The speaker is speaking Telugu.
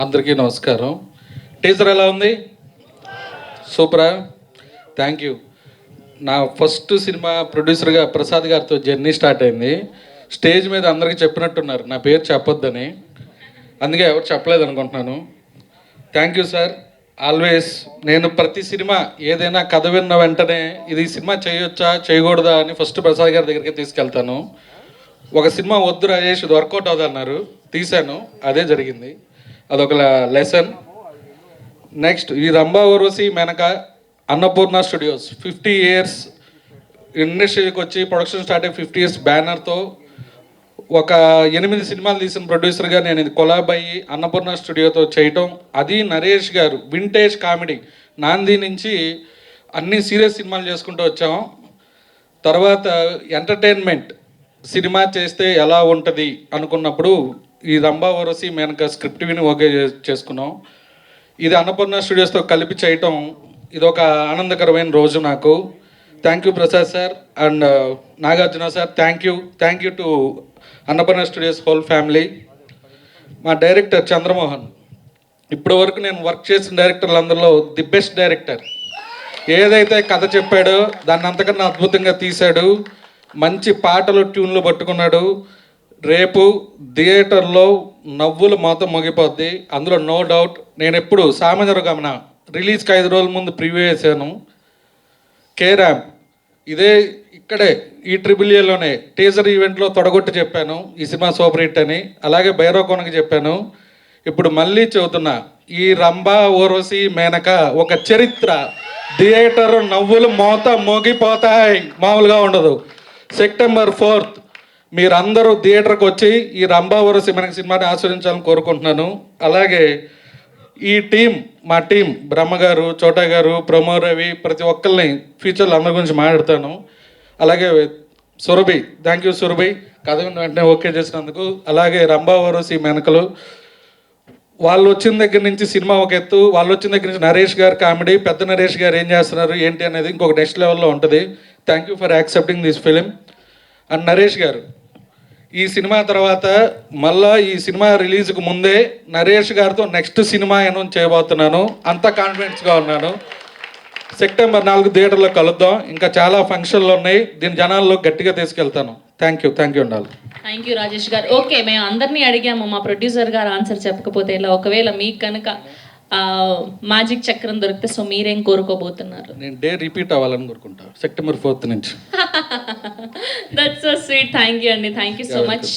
అందరికీ నమస్కారం. టీజర్ ఎలా ఉంది? సూపరా? Thank you. నా ఫస్ట్ సినిమా ప్రొడ్యూసర్గా ప్రసాద్ గారితో జర్నీ స్టార్ట్ అయింది. స్టేజ్ మీద అందరికీ చెప్పినట్టున్నారు నా పేరు చెప్పొద్దని, అందుకే ఎవరు చెప్పలేదు అనుకుంటున్నాను. Thank you sir. ఆల్వేస్ నేను ప్రతి సినిమా ఏదైనా కథ విన్న వెంటనే ఇది సినిమా చేయొచ్చా చేయకూడదా అని ఫస్ట్ ప్రసాద్ గారి దగ్గరికి తీసుకెళ్తాను. ఒక సినిమా వద్దు రాజేష్ ఇది వర్కౌట్ అవుదన్నారు, తీశాను, అదే జరిగింది. అదొక లెసన్. నెక్స్ట్ ఈ రంభా ఊర్వశి మేనక అన్నపూర్ణ స్టూడియోస్ 50 ఇయర్స్ ఇండస్ట్రీకి వచ్చి ప్రొడక్షన్ స్టార్ట్ అయ్యి 50 ఇయర్స్ బ్యానర్తో ఒక 8 సినిమాలు తీసిన ప్రొడ్యూసర్గా నేను ఇది కొలాబ్ అయ్యి అన్నపూర్ణ స్టూడియోతో చేయటం, అది నరేష్ గారు వింటేజ్ కామెడీ నాంది నుంచి అన్ని సీరియస్ సినిమాలు చేసుకుంటూ వచ్చాం. తర్వాత ఎంటర్టైన్మెంట్ సినిమా చేస్తే ఎలా ఉంటుంది అనుకున్నప్పుడు ఈ రంభా ఊర్వశి మేనక స్క్రిప్ట్ విని ఓకే చేసుకున్నాం. ఇది అన్నపూర్ణ స్టూడియోస్తో కలిపి చేయటం ఇది ఒక ఆనందకరమైన రోజు నాకు. Thank you Prasad sir and Nagarjuna sir. Thank you to Annapurna studios whole family. మా డైరెక్టర్ చంద్రమోహన్, ఇప్పటి వరకు నేను వర్క్ చేసిన డైరెక్టర్లందరిలో ది బెస్ట్ డైరెక్టర్. ఏదైతే కథ చెప్పాడో దాన్ని అంతకన్నా అద్భుతంగా తీశాడు. మంచి పాటలు ట్యూన్లు పట్టుకున్నాడు. రేపు థియేటర్లో నవ్వులు మాత్రం మోగిపోద్ది, అందులో నో డౌట్. నేను ఎప్పుడు సామాన్య గమన రిలీజ్కి 5 రోజుల ముందు ప్రివ్యూ వేసాను. కేరామ్ ఇదే ఇక్కడే ఈ ట్రిబుల్-ఏలోనే టీజర్ ఈవెంట్లో తొడగొట్టి చెప్పాను ఈ సినిమా సూపర్ హిట్ అని. అలాగే భైరవకోనకి చెప్పాను. ఇప్పుడు మళ్ళీ చెబుతున్నా, ఈ రంభా ఊర్వశి మేనక ఒక చరిత్ర. థియేటర్ నవ్వులు మోత మోగిపోతాయి, మామూలుగా ఉండదు. సెప్టెంబర్ 4th మీరందరూ థియేటర్కి వచ్చి ఈ రంభా ఊర్వశి మేనక సినిమాని ఆస్వాదించాలని కోరుకుంటున్నాను. అలాగే ఈ మా టీం బ్రహ్మగారు, చోటా గారు, ప్రమో రవి, ప్రతి ఒక్కరిని ఫ్యూచర్లో అందరి గురించి మాట్లాడతాను. అలాగే సురభి, థ్యాంక్ యూ సురభి, కథ విన్న వెంటనే ఓకే చేసినందుకు. అలాగే రంభా ఊర్వశి మేనకలు వాళ్ళు వచ్చిన దగ్గర నుంచి సినిమా ఒక ఎత్తు, వాళ్ళు వచ్చిన దగ్గర నుంచి నరేష్ గారు కామెడీ, పెద్ద నరేష్ గారు ఏం చేస్తున్నారు ఏంటి అనేది ఇంకొక నెక్స్ట్ లెవెల్లో ఉంటుంది. Thank you for accepting this film. And Naresh గారు ఈ సినిమా తర్వాత మళ్ళా ఈ సినిమా రిలీజ్కి ముందే నరేష్ గారితో నెక్స్ట్ సినిమా అనౌన్స్ చేయబోతున్నాను. అంత కాన్ఫిడెన్స్గా ఉన్నాను. సెప్టెంబర్ 4 థియేటర్లో కలుద్దాం. ఇంకా చాలా ఫంక్షన్లు ఉన్నాయి, దీని జనాల్లో గట్టిగా తీసుకెళ్తాను. థ్యాంక్ యూ ఉండాలి. థ్యాంక్ యూ రాజేష్ గారు. ఓకే, మేము అందరినీ అడిగాము, మా ప్రొడ్యూసర్ గారు ఆన్సర్ చెప్పకపోతే ఇలా. ఒకవేళ మీకు కనుక మ్యాజిక్ చక్రం దొరికితే సో మీరేం కోరుకోబోతున్నారు? నేను డే రిపీట్ అవ్వాలని కోరుకుంటా సెప్టెంబర్ 4th నుంచి. That's so sweet. Thank you అండి, థ్యాంక్ యూ సో మచ్.